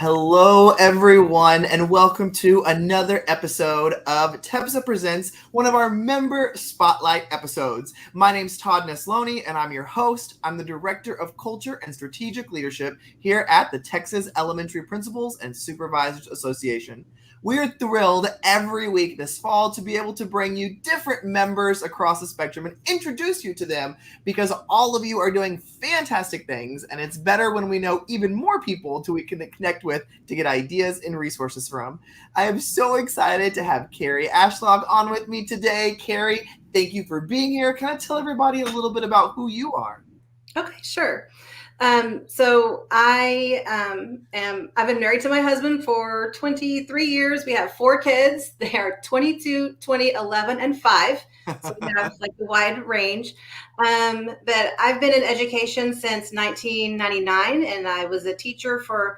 Hello, everyone, and welcome to another episode of TEPSA Presents, one of our member spotlight episodes. My name's Todd Nesloni, and I'm your host. I'm the Director of Culture and Strategic Leadership here at the Texas Elementary Principals and Supervisors Association. We're thrilled every week this fall to be able to bring you different members across the spectrum and introduce you to them because all of you are doing fantastic things, and it's better when we know even more people we can connect with to get ideas and resources from. I am so excited to have Kerri Ashlock on with me today. Kerri, thank you for being here. Can I tell everybody a little bit about who you are? Okay, sure. So I've been married to my husband for 23 years. We have 4 kids. They are 22, 20, 11, and 5. So we have like a wide range. But I've been in education since 1999, and I was a teacher for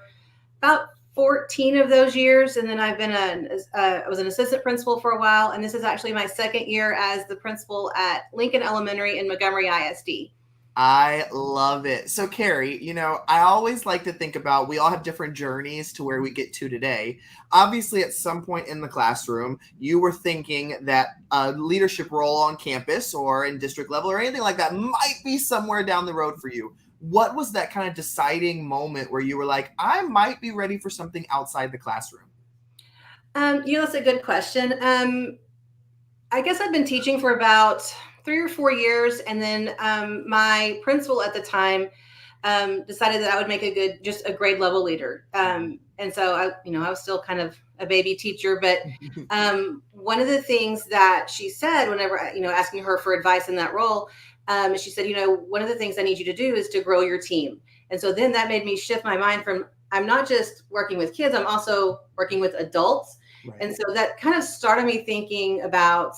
about 14 of those years. And then I was an assistant principal for a while. And this is actually my second year as the principal at Lincoln Elementary in Montgomery ISD. I love it. So, Kerri, I always like to think about we all have different journeys to where we get to today. Obviously, at some point in the classroom, you were thinking that a leadership role on campus or in district level or anything like that might be somewhere down the road for you. What was that kind of deciding moment where you were like, I might be ready for something outside the classroom? That's a good question. I guess I've been teaching for about 3 or 4 years, and then my principal at the time decided that I would make just a grade level leader. And so I was still kind of a baby teacher, but one of the things that she said whenever asking her for advice in that role, she said, one of the things I need you to do is to grow your team. And so then that made me shift my mind from I'm not just working with kids, I'm also working with adults. Right. And so that kind of started me thinking about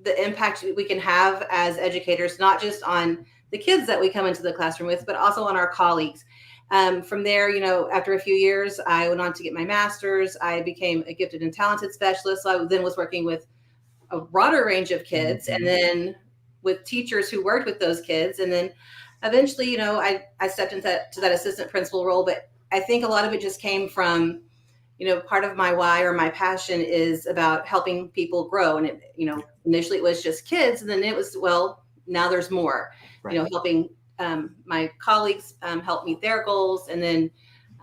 the impact we can have as educators, not just on the kids that we come into the classroom with, but also on our colleagues. From there, after a few years, I went on to get my master's. I became a gifted and talented specialist. So I then was working with a broader range of kids, and then with teachers who worked with those kids. And then eventually, I stepped into that assistant principal role. But I think a lot of it just came from, part of my why or my passion is about helping people grow. And initially it was just kids, and then it was, now there's more, right. Helping my colleagues help meet their goals. And then,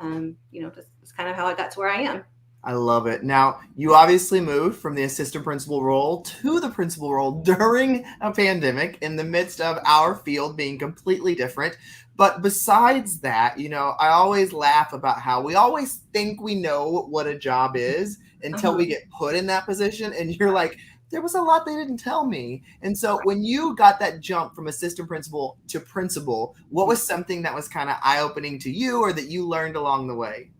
that's kind of how I got to where I am. I love it. Now, you obviously moved from the assistant principal role to the principal role during a pandemic in the midst of our field being completely different. But besides that, I always laugh about how we always think we know what a job is until we get put in that position. And you're like, there was a lot they didn't tell me. And so when you got that jump from assistant principal to principal, what was something that was kind of eye-opening to you or that you learned along the way?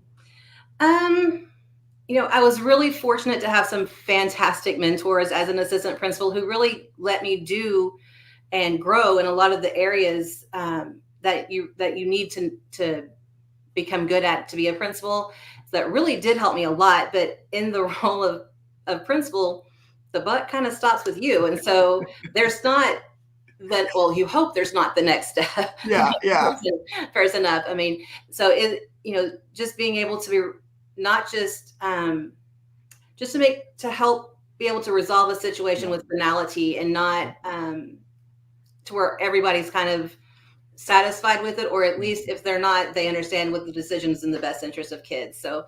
I was really fortunate to have some fantastic mentors as an assistant principal who really let me do and grow in a lot of the areas that you need to become good at to be a principal. So that really did help me a lot. But in the role of principal, the buck kind of stops with you. And so there's not that, you hope there's not the next step. Yeah. person up. I mean, so just being able to be not just to help be able to resolve a situation with finality and not to where everybody's kind of satisfied with it, or at least if they're not, they understand what the decision is in the best interest of kids. So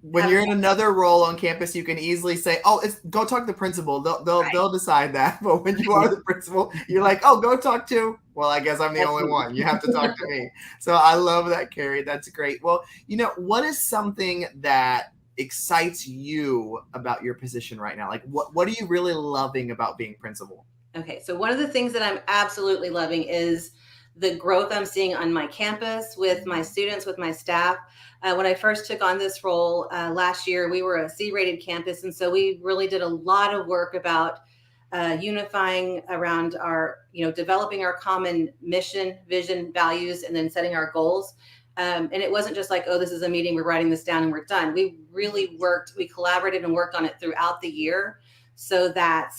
when you're in another role on campus, you can easily say, go talk to the principal. They'll decide that. But when you are the principal, you're like, go talk to, I guess I'm the only one. You have to talk to me. So I love that, Kerri. That's great. Well, what is something that excites you about your position right now? Like what are you really loving about being principal? Okay. So one of the things that I'm absolutely loving is the growth I'm seeing on my campus with my students, with my staff. When I first took on this role last year, we were a C-rated campus. And so we really did a lot of work about unifying around our, developing our common mission, vision, values, and then setting our goals. And it wasn't just like, this is a meeting, we're writing this down and we're done. We really we collaborated and worked on it throughout the year so that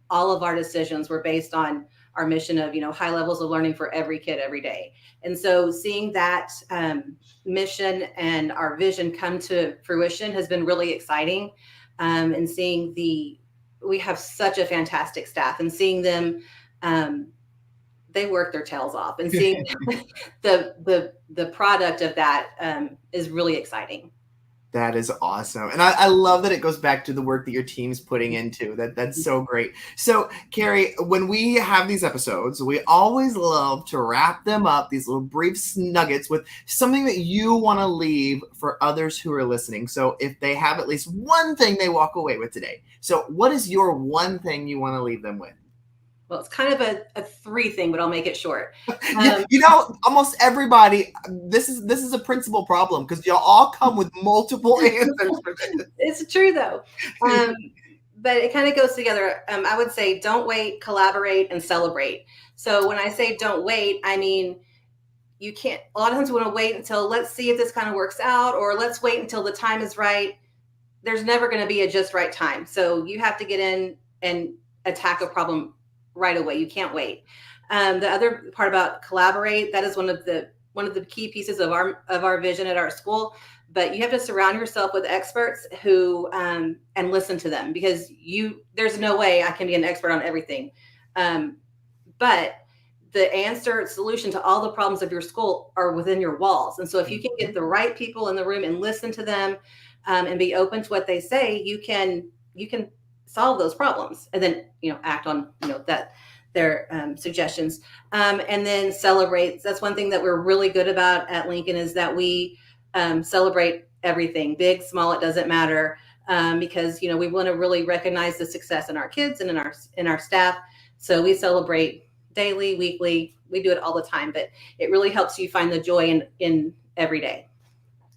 all of our decisions were based on our mission of, high levels of learning for every kid every day. And so seeing that mission and our vision come to fruition has been really exciting. And seeing we have such a fantastic staff, and seeing them, they work their tails off, and seeing the product of that is really exciting. That is awesome. And I love that it goes back to the work that your team's putting into. That's so great. So, Kerri, when we have these episodes, we always love to wrap them up, these little brief nuggets, with something that you want to leave for others who are listening. So if they have at least one thing they walk away with today. So what is your one thing you want to leave them with? Well, it's kind of a three thing, but I'll make it short. Almost everybody, this is a principal problem, because y'all all come with multiple answers for this. It's true, though. But it kind of goes together. I would say don't wait, collaborate, and celebrate. So when I say don't wait, I mean, you can't, a lot of times we want to wait until, let's see if this kind of works out, or let's wait until the time is right. There's never going to be a just right time. So you have to get in and attack a problem right away. You can't wait. The other part about collaborate, that is one of the key pieces of our vision at our school. But you have to surround yourself with experts who and listen to them, because there's no way I can be an expert on everything. But the solution to all the problems of your school are within your walls. And so if you can get the right people in the room and listen to them and be open to what they say, you can solve those problems, and then act on their suggestions, and then celebrate. That's one thing that we're really good about at Lincoln, is that we celebrate everything, big, small, it doesn't matter, because we want to really recognize the success in our kids and in our staff. So we celebrate daily, weekly. We do it all the time, but it really helps you find the joy in every day.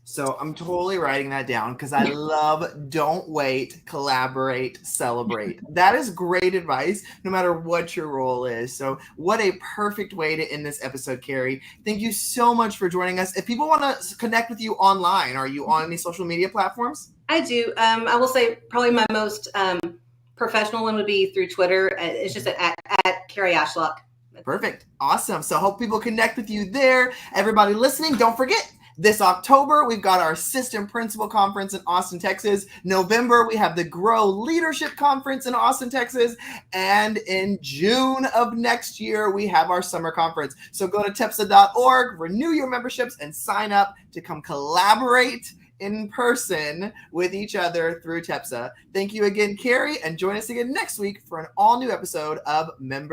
So I'm totally writing that down, because I love don't wait, collaborate, celebrate. That is great advice, no matter what your role is. So what a perfect way to end this episode, Kerri. Thank you so much for joining us. If people want to connect with you online, are you on any social media platforms? I do. I will say probably my most professional one would be through Twitter. It's just at Kerri Ashlock. Perfect. Awesome. So hope people connect with you there. Everybody listening, don't forget, this October, we've got our Assistant Principal Conference in Austin, Texas. November, we have the Grow Leadership Conference in Austin, Texas. And in June of next year, we have our summer conference. So go to TEPSA.org, renew your memberships, and sign up to come collaborate in person with each other through TEPSA. Thank you again, Kerri, and join us again next week for an all-new episode of Member